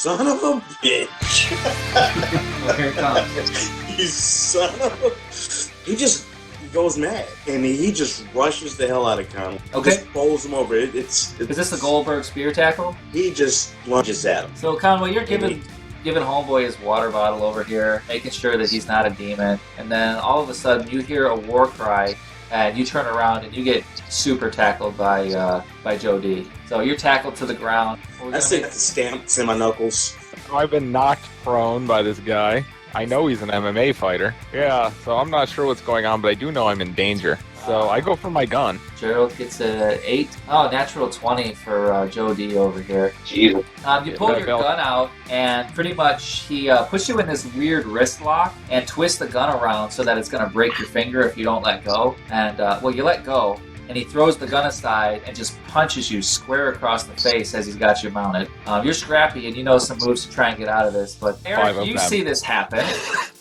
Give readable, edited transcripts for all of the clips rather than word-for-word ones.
son of a bitch. Well, here it comes. You son of a... He just goes mad, and he just rushes the hell out of Conway. Okay. Just bowls him over. Is this the Goldberg spear tackle? He just lunges at him. So, Conway, you're giving Homeboy his water bottle over here, making sure that he's not a demon, and then all of a sudden you hear a war cry, and you turn around and you get super tackled by Joe D. So you're tackled to the ground. I say that's a stamp in my knuckles. I've been knocked prone by this guy. I know he's an MMA fighter. Yeah, so I'm not sure what's going on, but I do know I'm in danger. So I go for my gun. Gerald gets a 8. Oh, natural 20 for Joe D over here. Jesus. You pull your gun out, and pretty much he puts you in this weird wrist lock and twists the gun around so that it's going to break your finger if you don't let go. And, you let go, and he throws the gun aside and just punches you square across the face as he's got you mounted. You're scrappy, and you know some moves to try and get out of this. But Eric, you see this happen.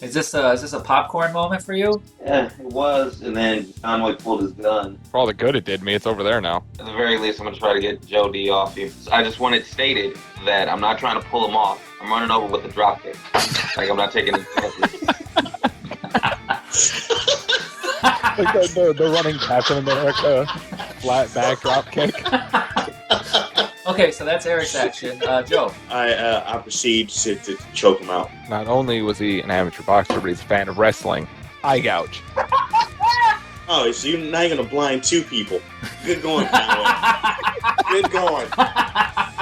Is this a popcorn moment for you? Yeah, it was, and then Conway pulled his gun. For all the good it did me, it's over there now. At the very least, I'm going to try to get Joe D off you. I just want it stated that I'm not trying to pull him off. I'm running over with a drop kick. Like, I'm not taking any chances. Like the running Captain America flat back drop kick. Okay, so that's Eric's action. Joe. I proceed to choke him out. Not only was he an amateur boxer, but he's a fan of wrestling. Eye gouge. Oh, so you're not going to blind 2 people. Good going, Conway. Good going.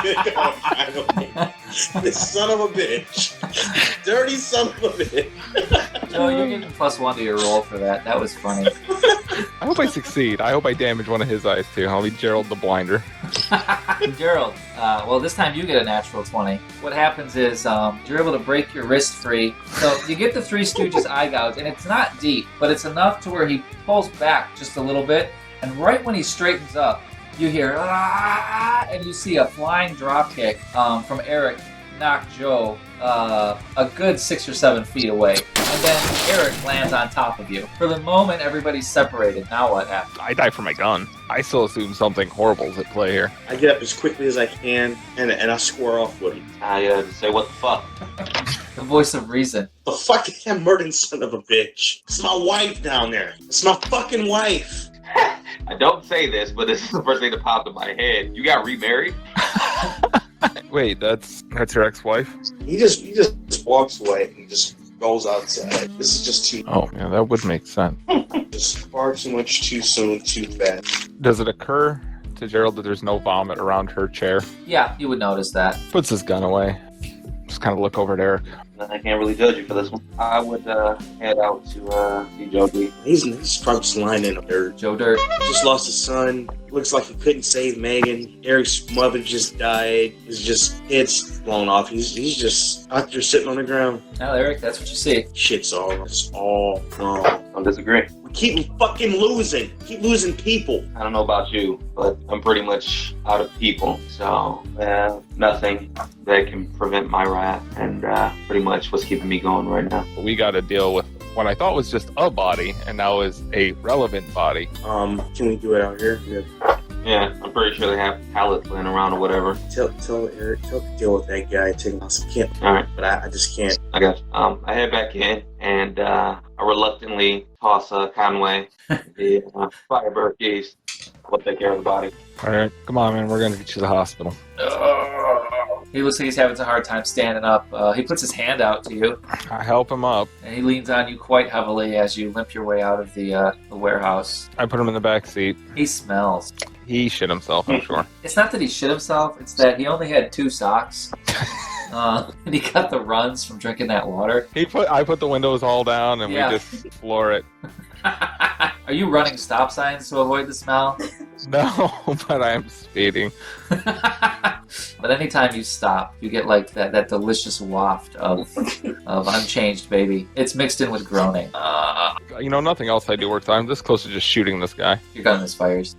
Good going, Conway. This son of a bitch. Dirty son of a bitch. Joe, you're getting +1 to your roll for that. That was funny. I hope I succeed. I hope I damage one of his eyes, too. I'll be Gerald the Blinder. Gerald, this time you get a natural 20. What happens is you're able to break your wrist free. So you get the Three Stooges eye gouge, and it's not deep, but it's enough to where he pulls back just a little bit, and right when he straightens up, you hear, ah, and you see a flying drop kick from Eric knock Joe a good 6 or 7 feet away. And then Eric lands on top of you. For the moment, everybody's separated. Now what happens? I die for my gun. I still assume something horrible is at play here. I get up as quickly as I can, and I square off with him. I just say, what the fuck? The voice of reason. The fucking murdering son of a bitch. It's my wife down there. It's my fucking wife. I don't say this, but this is the first thing that popped in my head. You got remarried? Wait, that's your ex-wife? He just walks away and just goes outside. This is just too... Oh, yeah, that would make sense. Just far too much, too soon, too fast. Does it occur to Gerald that there's no vomit around her chair? Yeah, you would notice that. Puts his gun away. Just kind of look over at Eric. I can't really judge you for this one. I would head out to see Joe D. He's probably just lying in the dirt. Joe Dirt. Just lost his son. Looks like he couldn't save Megan. Eric's mother just died. It's blown off. He's just out there sitting on the ground. Now, Eric, that's what you see. Shit's all wrong. Don't disagree. We keep fucking losing. Keep losing people. I don't know about you, but I'm pretty much out of people. So, nothing that can prevent my wrath, and pretty much what's keeping me going right now. We got to deal with what I thought was just a body, and now is a relevant body. Can we do it out here? Yeah, I'm pretty sure they have pallets laying around or whatever. Tell Eric to deal with that guy. Take him out some camp. All right. But I just can't. I got you. I head back in, and I reluctantly toss Conway the Gumberculese. We'll take care of the body. All right, come on, man. We're going to get you to the hospital. He looks like he's having a hard time standing up. He puts his hand out to you. I help him up. And he leans on you quite heavily as you limp your way out of the warehouse. I put him in the back seat. He smells. He shit himself, I'm sure. It's not that he shit himself, it's that he only had 2 socks. And he got the runs from drinking that water. I put the windows all down and Yeah. we just floor it. Are you running stop signs to avoid the smell? No, but I'm speeding. But anytime you stop, you get like that delicious waft of unchanged baby. It's mixed in with groaning. Nothing else I do works. I'm this close to just shooting this guy. Your gun misfires.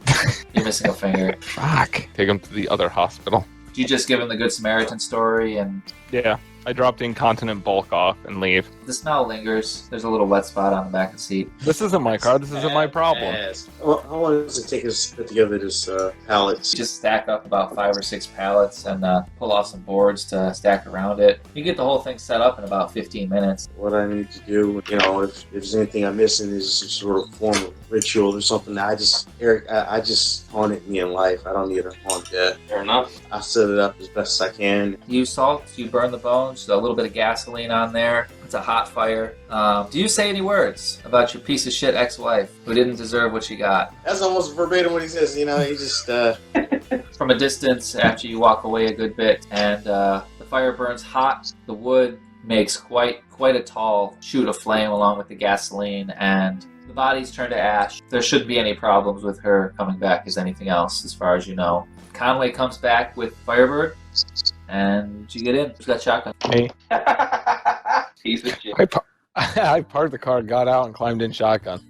You're missing a finger. Fuck. Take him to the other hospital. Do you just give him the Good Samaritan story and... Yeah. I drop the incontinent bulk off and leave. The smell lingers. There's a little wet spot on the back of the seat. This isn't my car. This isn't my problem. Well, how long does it take us to put together this pallets? Just stack up about 5 or 6 pallets and pull off some boards to stack around it. You get the whole thing set up in about 15 minutes. What I need to do, if there's anything I'm missing, is some sort of form of ritual or something. Eric, I just haunted me in life. I don't need to haunt that. Fair enough. I set it up as best I can. You salt, you burn the bones, a little bit of gasoline on there. It's a hot fire. Do you say any words about your piece of shit ex-wife who didn't deserve what she got? That's almost verbatim what he says. He just... From a distance, after you walk away a good bit, and the fire burns hot, the wood makes quite a tall shoot of flame along with the gasoline, and the bodies turn to ash. There shouldn't be any problems with her coming back as anything else, as far as you know. Conway comes back with Firebird, and you get in. Who's got shotgun? Hey, Piece of shit. I parked the car, got out, and climbed in shotgun.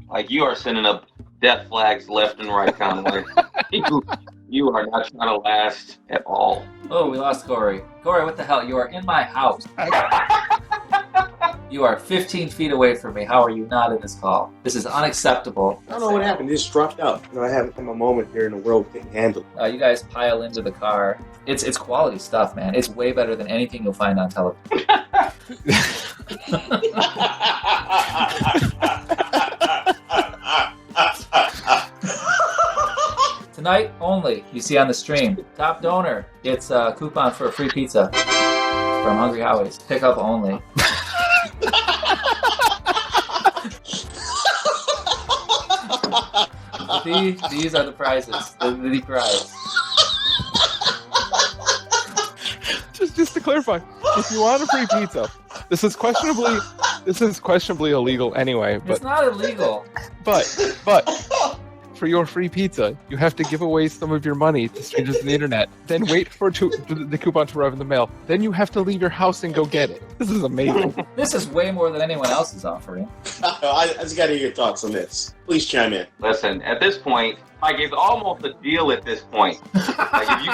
Like, you are sending up death flags left and right, Conway. You are not trying to last at all. Oh, we lost Corey. Corey, what the hell? You are in my house. You are 15 feet away from me. How are you not in this call? This is unacceptable. I don't know what happened. It just dropped out. I haven't had my moment here in the world couldn't handle. You guys pile into the car. It's quality stuff, man. It's way better than anything you'll find on television. Tonight only, you see on the stream. Top donor, it's a coupon for a free pizza from Hungry Howie's. Pickup only. These are the prizes. The prize. Just to clarify, if you want a free pizza, this is questionably illegal anyway. But it's not illegal. But for your free pizza, you have to give away some of your money to strangers on the internet. Then wait for the coupon to arrive in the mail. Then you have to leave your house and go get it. This is amazing. This is way more than anyone else is offering. I just got to hear your thoughts on this. Please chime in. Listen, at this point, like, it's almost a deal at this point. Like, if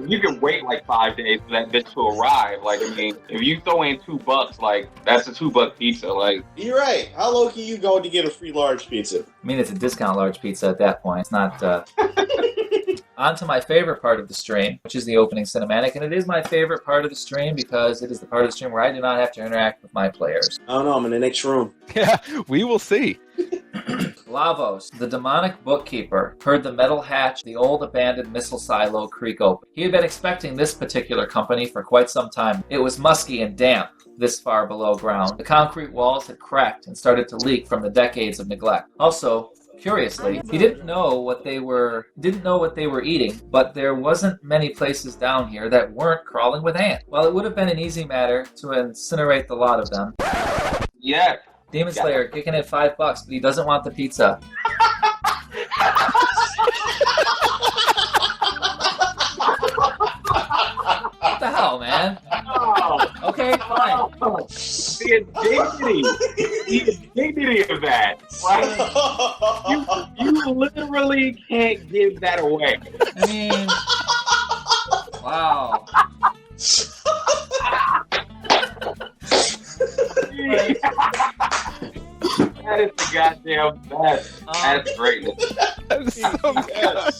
you can wait like 5 days for that bitch to arrive, like, I mean, if you throw in $2, like, that's a $2 pizza, like. You're right. How low can you go to get a free large pizza? I mean, it's a discount large pizza at that point. It's not. On to my favorite part of the stream, which is the opening cinematic, and it is my favorite part of the stream because it is the part of the stream where I do not have to interact with my players. I don't know. I'm in the next room. Yeah, we will see. Lavos, the demonic bookkeeper, heard the metal hatch, the old abandoned missile silo creak open. He had been expecting this particular company for quite some time. It was musky and damp this far below ground. The concrete walls had cracked and started to leak from the decades of neglect. Also, curiously, he didn't know what they were eating, but there wasn't many places down here that weren't crawling with ants. While it would have been an easy matter to incinerate the lot of them. Yeah. Demon Slayer kicking in $5, but he doesn't want the pizza. What the hell, man? Okay, fine. The indignity of that. Like, you literally can't give that away. I mean, wow. That is the goddamn best. That's greatness. That is so good.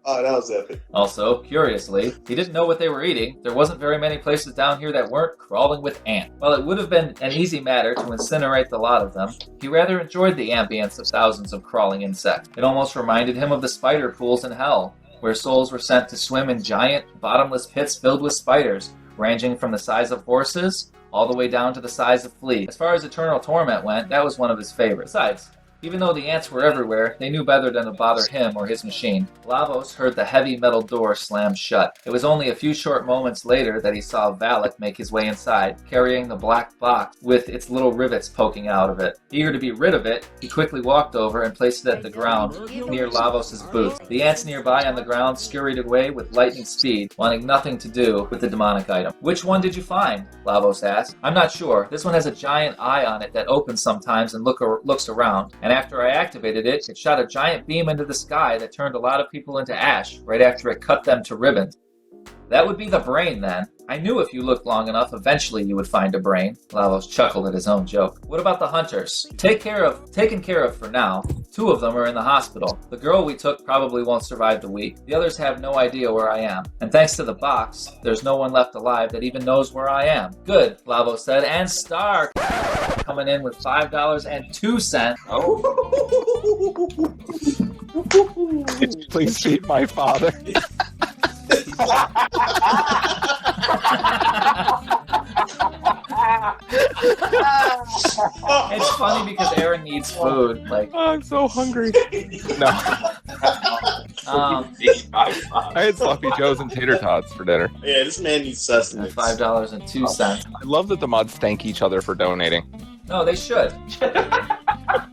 Oh, that was epic. Also, curiously, he didn't know what they were eating. There wasn't very many places down here that weren't crawling with ants. While it would have been an easy matter to incinerate the lot of them, he rather enjoyed the ambience of thousands of crawling insects. It almost reminded him of the spider pools in hell, where souls were sent to swim in giant, bottomless pits filled with spiders, ranging from the size of horses all the way down to the size of fleas. As far as eternal torment went, that was one of his favorites. Besides, even though the ants were everywhere, they knew better than to bother him or his machine. Lavos heard the heavy metal door slam shut. It was only a few short moments later that he saw Valak make his way inside, carrying the black box with its little rivets poking out of it. Eager to be rid of it, he quickly walked over and placed it at the ground near Lavos' booth. The ants nearby on the ground scurried away with lightning speed, wanting nothing to do with the demonic item. "Which one did you find?" Lavos asked. "I'm not sure. This one has a giant eye on it that opens sometimes and looks around. And after I activated it, it shot a giant beam into the sky that turned a lot of people into ash right after it cut them to ribbons." That would be the brain, then. I knew if you looked long enough, eventually you would find a brain. Lavos chuckled at his own joke. What about the hunters? Taken care of for now. 2 of them are in the hospital. The girl we took probably won't survive the week. The others have no idea where I am. And thanks to the box, there's no one left alive that even knows where I am. Good, Lavos said, and Star coming in with $5.02. Please feed my father. It's funny because Aaron needs food. Like, Oh, I'm so hungry. No, I had sloppy joes and tater tots for dinner. Yeah, this man needs sustenance. $5.02. I love that the mods thank each other for donating. No, they should.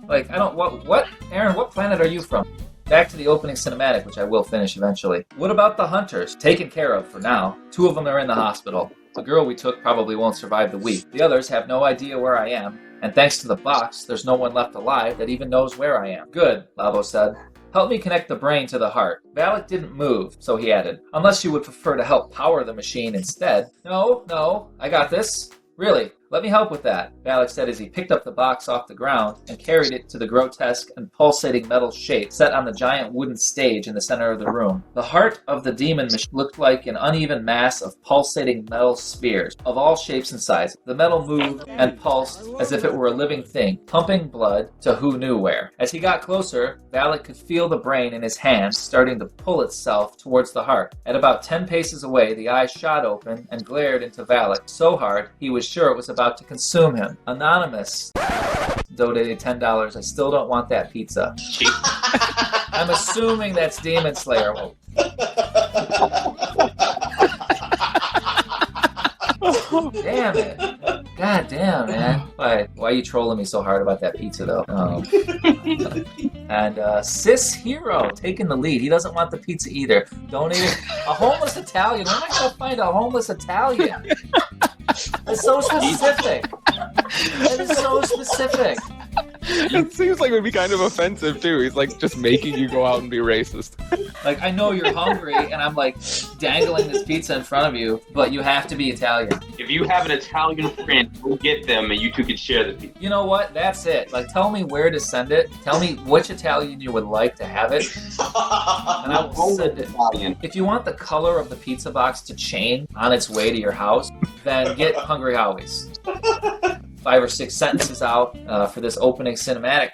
Like, I don't. What? Aaron, what planet are you from? Back to the opening cinematic, which I will finish eventually. What about the hunters? Taken care of for now. 2 of them are in the hospital. The girl we took probably won't survive the week. The others have no idea where I am. And thanks to the box, there's no one left alive that even knows where I am. Good, Lavos said. Help me connect the brain to the heart. Valak didn't move, so he added, unless you would prefer to help power the machine instead. No, I got this. Really, let me help with that, Valak said as he picked up the box off the ground and carried it to the grotesque and pulsating metal shape set on the giant wooden stage in the center of the room. The heart of the demon machine looked like an uneven mass of pulsating metal spheres of all shapes and sizes. The metal moved and pulsed as if it were a living thing, pumping blood to who knew where. As he got closer, Valak could feel the brain in his hands starting to pull itself towards the heart. At about 10 paces away, the eyes shot open and glared into Valak so hard he was sure it was about to consume him. Anonymous donated $10. I still don't want that pizza. I'm assuming that's Demon Slayer. Damn it. God damn, man. Why are you trolling me so hard about that pizza, though? And Sis Hero taking the lead. He doesn't want the pizza either. Donated a homeless Italian. Where am I going to find a homeless Italian? That's so specific. That is so specific. It seems like it would be kind of offensive, too. He's like just making you go out and be racist. Like, I know you're hungry, and I'm like dangling this pizza in front of you, but you have to be Italian. If you have an Italian friend, go get them and you 2 can share the pizza. You know what? That's it. Like, tell me where to send it. Tell me which Italian you would like to have it, and I will send it. Italian. If you want the color of the pizza box to change on its way to your house, then get Hungry Howie's. 5 or 6 sentences out for this opening cinematic.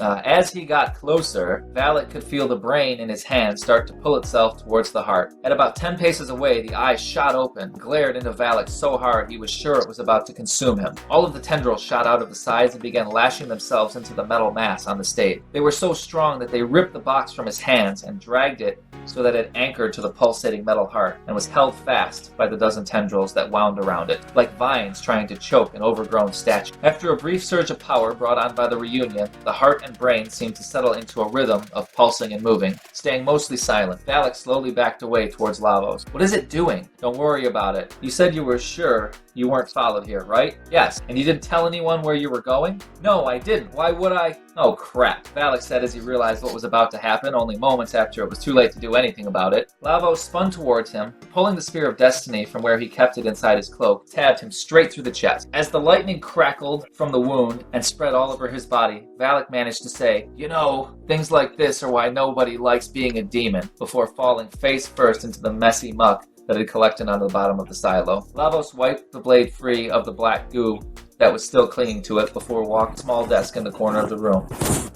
As he got closer, Valak could feel the brain in his hand start to pull itself towards the heart. At about 10 paces away, the eyes shot open, glared into Valak so hard he was sure it was about to consume him. All of the tendrils shot out of the sides and began lashing themselves into the metal mass on the stage. They were so strong that they ripped the box from his hands and dragged it so that it anchored to the pulsating metal heart and was held fast by the dozen tendrils that wound around it, like vines trying to choke an overgrown statue. After a brief surge of power brought on by the reunion, the heart and brain seemed to settle into a rhythm of pulsing and moving, staying mostly silent. Valak slowly backed away towards Lavos. What is it doing? Don't worry about it. You said you were sure you weren't followed here, right? Yes. And you didn't tell anyone where you were going? No, I didn't. Why would I? Oh, crap, Valak said as he realized what was about to happen only moments after it was too late to do anything about it. Lavos spun towards him, pulling the Spear of Destiny from where he kept it inside his cloak, tabbed him straight through the chest. As the lightning crackled from the wound and spread all over his body, Valak managed to say, "You know, things like this are why nobody likes being a demon," before falling face first into the messy muck that had collected on the bottom of the silo. Lavos wiped the blade free of the black goo that was still clinging to it before walking to a small desk in the corner of the room.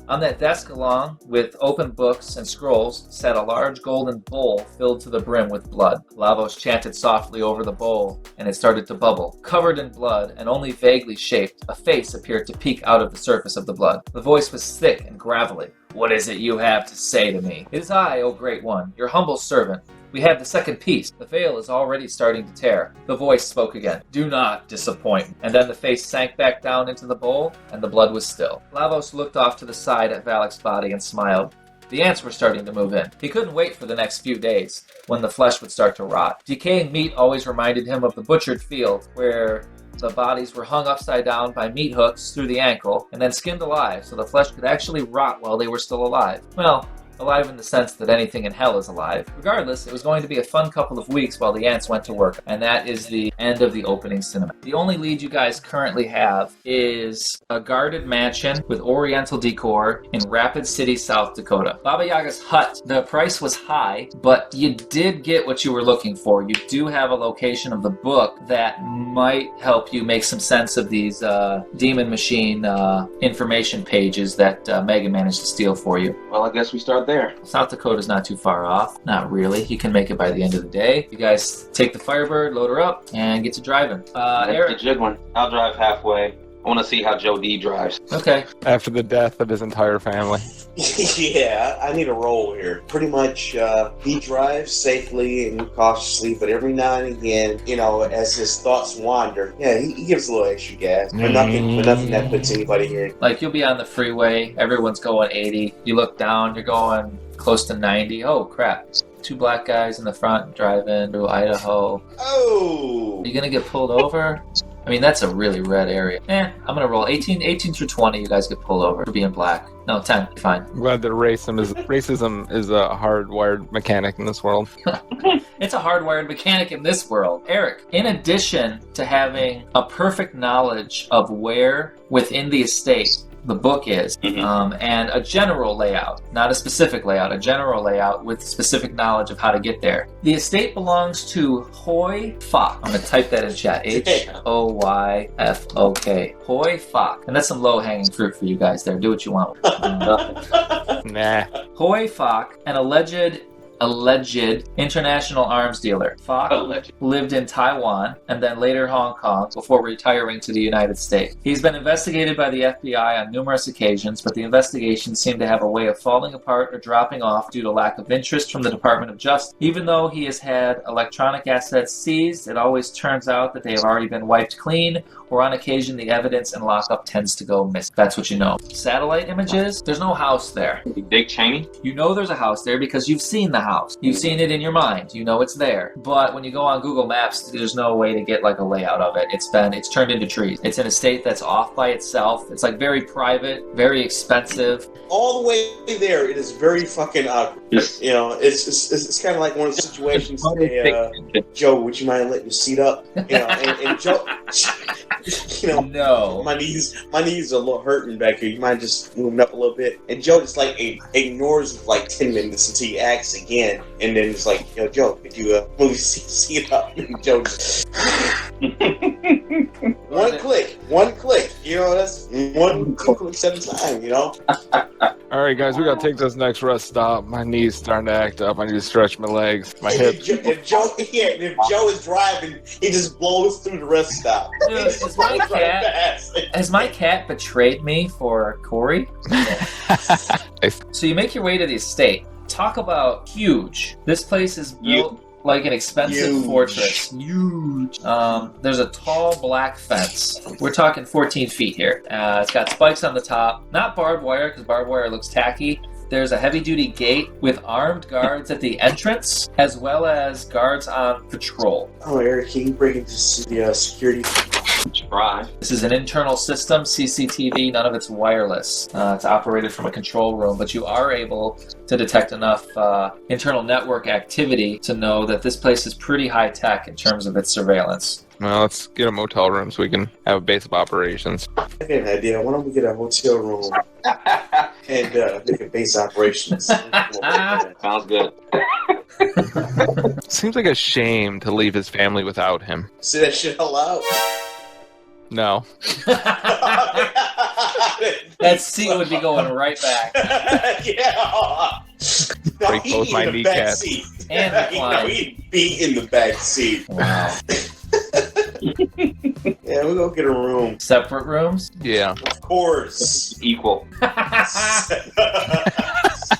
On that desk, along with open books and scrolls, sat a large golden bowl filled to the brim with blood. Lavos chanted softly over the bowl, and it started to bubble. Covered in blood and only vaguely shaped, a face appeared to peek out of the surface of the blood. The voice was thick and gravelly. "What is it you have to say to me?" "It is I, O Great One, your humble servant. We have the second piece. The veil is already starting to tear." The voice spoke again. "Do not disappoint me." And then the face sank back down into the bowl, and the blood was still. Lavos looked off to the side at Valak's body and smiled. The ants were starting to move in. He couldn't wait for the next few days, when the flesh would start to rot. Decaying meat always reminded him of the butchered field, where the bodies were hung upside down by meat hooks through the ankle, and then skinned alive, so the flesh could actually rot while they were still alive. Well, alive in the sense that anything in hell is alive. Regardless, it was going to be a fun couple of weeks while the ants went to work, and that is the end of the opening cinematic. The only lead you guys currently have is a guarded mansion with oriental decor in Rapid City, South Dakota. Baba Yaga's hut, the price was high, but you did get what you were looking for. You do have a location of the book that might help you make some sense of these Demon Machine information pages that Megan managed to steal for you. Well, I guess we start there. South Dakota's not too far off. Not really. You can make it by the end of the day. You guys take the Firebird, load her up, and get to driving. Eric. I'll drive halfway. I want to see how Joe D drives. Okay. After the death of his entire family. Yeah, I need a roll here. Pretty much, he drives safely and cautiously, but every now and again, as his thoughts wander, he gives a little extra gas. For nothing that puts anybody here. Like, you'll be on the freeway, everyone's going 80. You look down, you're going close to 90. Oh, crap. 2 black guys in the front driving through Idaho. Oh! Are you going to get pulled over? I mean, that's a really red area. I'm going to roll 18 through 20. You guys get pulled over for being black. No, 10. You're fine. I'm glad that racism is a hardwired mechanic in this world. It's a hardwired mechanic in this world. Eric, in addition to having a perfect knowledge of where within the estate the book is, and a general layout, not a specific layout, a general layout with specific knowledge of how to get there. The estate belongs to Hoy Fok. I'm going to type that in chat. Hoyfok. Hoy Fok. And that's some low-hanging fruit for you guys there. Do what you want. Nah. Hoy Fok, an alleged international arms dealer. Fok lived in Taiwan and then later Hong Kong before retiring to the United States. He's been investigated by the FBI on numerous occasions, but the investigations seem to have a way of falling apart or dropping off due to lack of interest from the Department of Justice. Even though he has had electronic assets seized, it always turns out that they have already been wiped clean, or on occasion the evidence and lockup tends to go missing. That's what you know. Satellite images, there's no house there. Dick Cheney? You know there's a house there because you've seen the house. You've seen it in your mind. You know it's there. But when you go on Google Maps, there's no way to get like a layout of it. It's turned into trees. It's an estate that's off by itself. It's like very private, very expensive. All the way there, it is very fucking awkward. Yes. It's kind of like one of the situations. Joe, would you mind letting your seat up? And Joe, no. My knees are a little hurting back here. You mind just moving up a little bit? And Joe just like ignores it for like 10 minutes until he asks again, and then it's like, Joe, could you move your seat up? And Joe just one click. That's one click at a time. All right, guys, we got to take this next rest stop. My knees starting to act up. I need to stretch my legs, my hips. If Joe is driving, he just blows through the rest stop. Dude, has my cat betrayed me for Corey? So you make your way to the estate. Talk about huge. This place is built like an expensive fortress. Huge. There's a tall black fence. We're talking 14 feet here. It's got spikes on the top. Not barbed wire, because barbed wire looks tacky. There's a heavy-duty gate with armed guards at the entrance, as well as guards on patrol. Oh, Eric, can you break into the security? Try. This is an internal system, CCTV. None of it's wireless. It's operated from a control room, but you are able to detect enough internal network activity to know that this place is pretty high-tech in terms of its surveillance. Well, let's get a motel room so we can have a base of operations. I got an idea. Why don't we get a hotel room and make a base operations? Sounds good. Seems like a shame to leave his family without him. Say that shit out loud. No. That seat would be going right back. Yeah. Break both my kneecaps. And recline. He'd be in the back seat. Wow. Yeah, we're gonna get a room. Separate rooms? Yeah. Of course. Equal.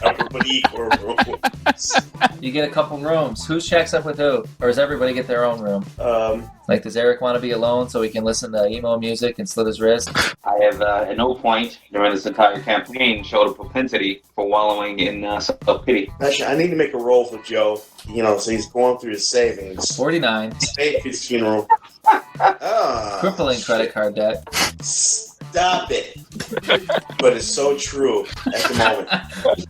Everybody equal rooms. You get a couple rooms. Who checks up with who? Or does everybody get their own room? Like, does Eric want to be alone so he can listen to emo music and slit his wrist? I have at no point during this entire campaign showed a propensity for wallowing in self-pity. Actually, I need to make a roll for Joe. So he's going through his savings. 49. Pay for his funeral. Crippling credit card debt. Stop it. But it's so true at the moment.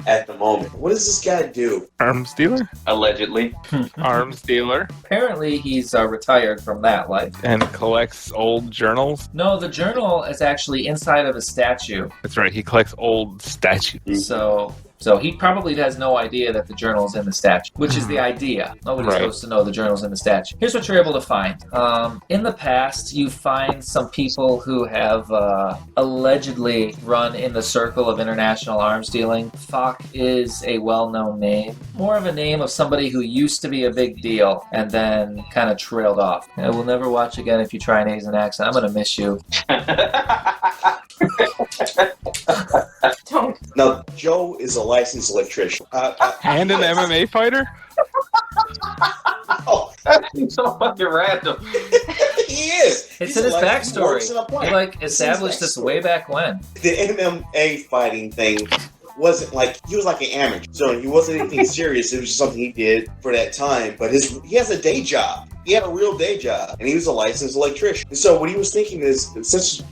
At the moment. What does this guy do? Arms dealer? Allegedly. Arms dealer. Apparently, he's retired from that life. And collects old journals? No, the journal is actually inside of a statue. That's right, he collects old statues. So he probably has no idea that the journal's in the statue, which is the idea. Nobody's Right. supposed to know the journal's in the statue. Here's what you're able to find. In the past, you find some people who have allegedly run in the circle of international arms dealing. Falk is a well-known name. More of a name of somebody who used to be a big deal and then kind of trailed off. I will never watch again if you try an Asian accent. I'm going to miss you. Now, Joe is a licensed electrician. And an MMA fighter? Oh, That's so fucking random. he is. It's He's in his a licensed- he works backstory. in a plant. He like It's his established this backstory. way back when. The MMA fighting thing wasn't like, he was like an amateur. So he wasn't anything serious. It was just something he did for that time. But he has a day job. He had a real day job. And he was a licensed electrician. And so what he was thinking is,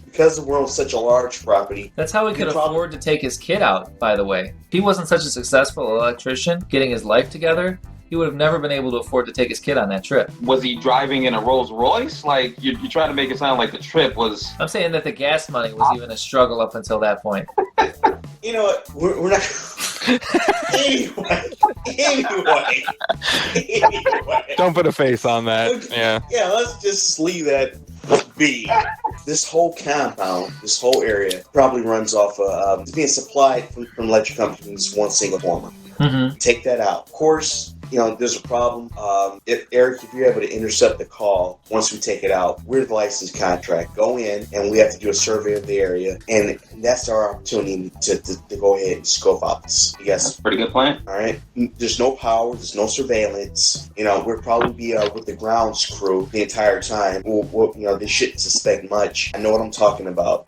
because the world's such a large property, That's how he could afford to take his kid out, by the way. If he wasn't such a successful electrician, getting his life together, he would have never been able to afford to take his kid on that trip. Was he driving in a Rolls Royce? Like, you try to make it sound like the trip was... I'm saying that the gas money was even a struggle up until that point. you know what? We're not... Anyway. Don't put a face on that. Yeah. Yeah, let's just leave that be. This whole compound, this whole area, probably runs off it's being supplied from electric companies, one single former. Mm-hmm. Take that out. Of course, you know, there's a problem. If you're able to intercept the call, once we take it out, we're the licensed contract. Go in, and we have to do a survey of the area, and that's our opportunity to go ahead and scope out this. Yes. Pretty good plan. All right. There's no power. There's no surveillance. You know, we'll probably be with the grounds crew the entire time. They shouldn't suspect much. I know what I'm talking about.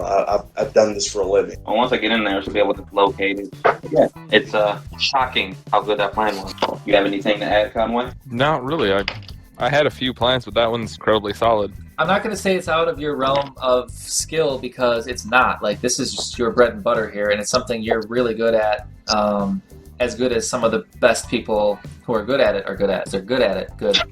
I've done this for a living. Well, once I get in there, I should be able to locate it. Yeah. It's shocking how good that plan was. You have anything to add, Conway? Not really. I had a few plans, but that one's incredibly solid. I'm not going to say it's out of your realm of skill because it's not. Like, this is just your bread and butter here, and it's something you're really good at. As good as some of the best people who are good at it are good at it. They're good at it. Good at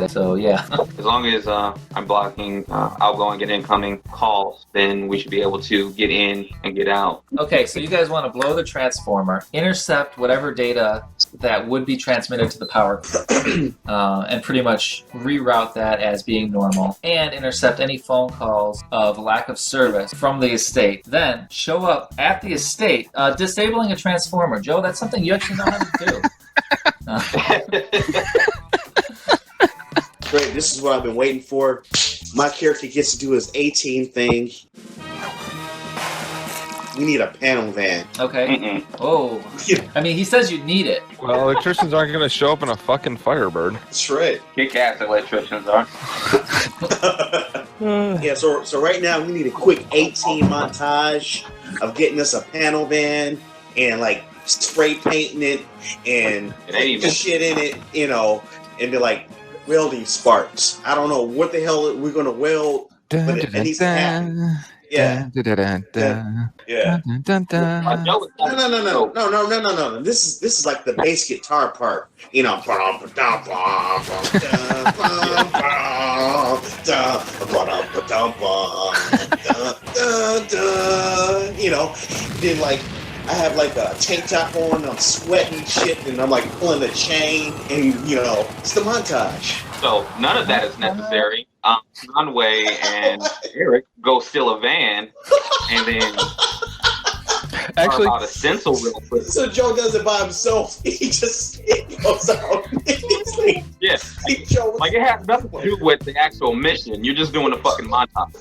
it. So, yeah. As long as I'm blocking outgoing and incoming calls, then we should be able to get in and get out. Okay, so you guys want to blow the transformer, intercept whatever data that would be transmitted to the power grid, and pretty much reroute that as being normal, and intercept any phone calls of lack of service from the estate. Then show up at the estate, disabling a transformer. Joe, that's something you actually know how to do. Great. This is what I've been waiting for. My character gets to do his 18 thing. We need a panel van. Okay. Oh. I mean, he says you need it. Well, electricians aren't going to show up in a fucking Firebird. That's right. Kick-ass electricians are. Yeah, so right now we need a quick 18 montage of getting us a panel van and like spray painting it and putting shit in it, you know, and be like welding sparks. I don't know what the hell we're gonna weld, but it needs to happen. Yeah. Yeah. No. This is like the bass guitar part. You know. You know. Then like I have like a tank top on, and I'm sweating and shit, and I'm like pulling the chain, and you know, it's the montage. So none of that is necessary. Conway and Eric go steal a van, and then Actually, out a stencil real quick. So Joe does it by himself. He goes out. He's like, Yeah, like it has nothing to do with the actual mission. You're just doing a fucking montage.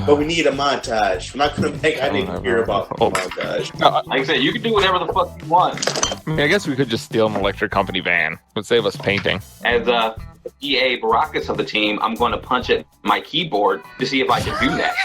But we need a montage. I'm not gonna make. I didn't hear about the montage. Like I said, you can do whatever the fuck you want. I mean, I guess we could just steal an electric company van. It would save us painting. As EA Baracus of the team, I'm going to punch at my keyboard to see if I can do that.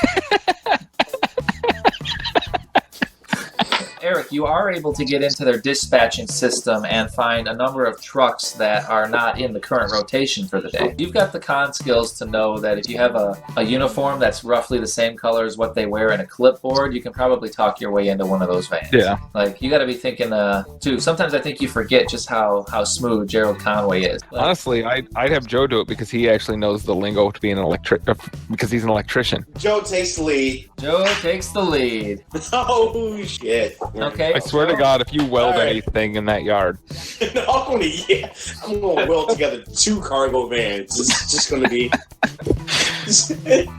Eric, you are able to get into their dispatching system and find a number of trucks that are not in the current rotation for the day. You've got the con skills to know that if you have a uniform that's roughly the same color as what they wear in a clipboard, you can probably talk your way into one of those vans. Yeah. Like, you got to be thinking, too. Sometimes I think you forget just how smooth Gerald Conway is. Like, Honestly, I'd have Joe do it because he actually knows the lingo to be because he's an electrician. Joe takes the lead. Joe takes the lead. Oh, shit. Okay. I swear to God, if you weld All right. anything in that yard, No, I'm gonna weld together 2 cargo vans. It's just gonna be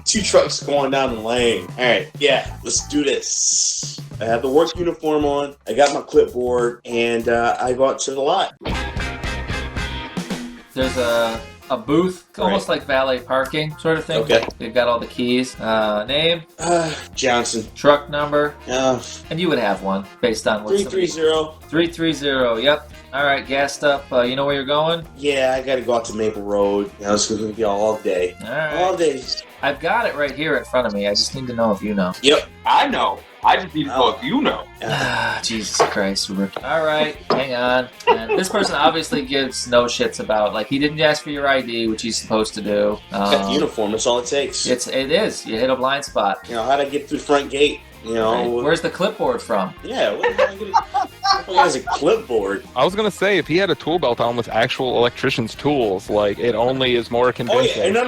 2 trucks going down the lane. All right, yeah, let's do this. I have the work uniform on. I got my clipboard, and I go out to the lot. There's a booth, almost like valet parking sort of thing. Okay. They've got all the keys. Name, Johnson. truck number, and you would have one based on what 330. 330. Yep. All right, gassed up. You know where you're going? Yeah, I gotta go out to Maple Road. It's gonna be all day. All right. All day. I've got it right here in front of me. I just need to know if you know. Yep. I know. I just need to know if you know. Jesus Christ, Robert. All right, hang on. And this person obviously gives no shits about, like, he didn't ask for your ID, which he's supposed to do. Got the uniform. That's all it takes. It is. You hit a blind spot. You know, how'd I get through the front gate? You know. Right. Where's the clipboard from? Yeah. What the hell has a clipboard? I was gonna say if he had a tool belt on with actual electrician's tools, like it only is more Oh convincing. yeah, no.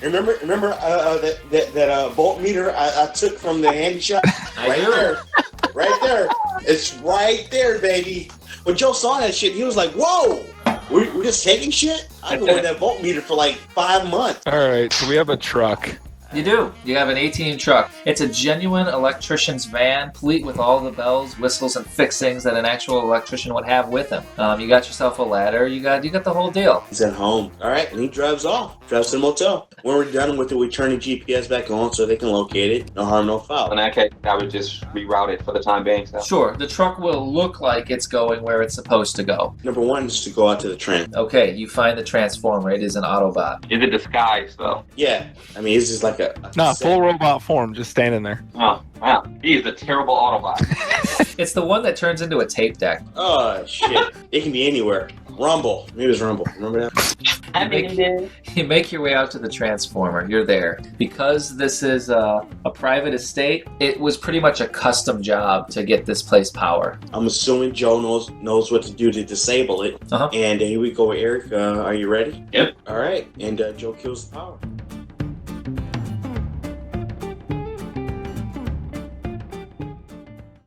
Remember that bolt meter I took from the handy shop? I do. Right there. It's right there, baby. When Joe saw that shit, he was like, "Whoa, we're just taking shit." I've been with that volt meter for like 5 months. All right, so we have a truck. You do. You have an 18 truck. It's a genuine electrician's van, complete with all the bells, whistles, and fixings that an actual electrician would have with him. You got yourself a ladder. You got the whole deal. He's at home. All right, and he drives off. Drives to the motel. When we're done with it, we turn the GPS back on so they can locate it. No harm, no foul. In that case, I would just reroute it for the time being. So. Sure, the truck will look like it's going where it's supposed to go. Number 1 is to go out to the train. Okay, you find the transformer. It is an Autobot. Is it disguised though? Yeah, I mean it's just like a Nah, full robot form, just standing there. Oh, wow. He is a terrible Autobot. It's the one that turns into a tape deck. Oh shit! It can be anywhere. Rumble. Maybe it was Rumble. Remember that? You make your way out to the transformer. You're there. Because this is a private estate, it was pretty much a custom job to get this place power. I'm assuming Joe knows what to do to disable it. Uh-huh. And here we go, Eric. Are you ready? Yep. All right. And Joe kills the power.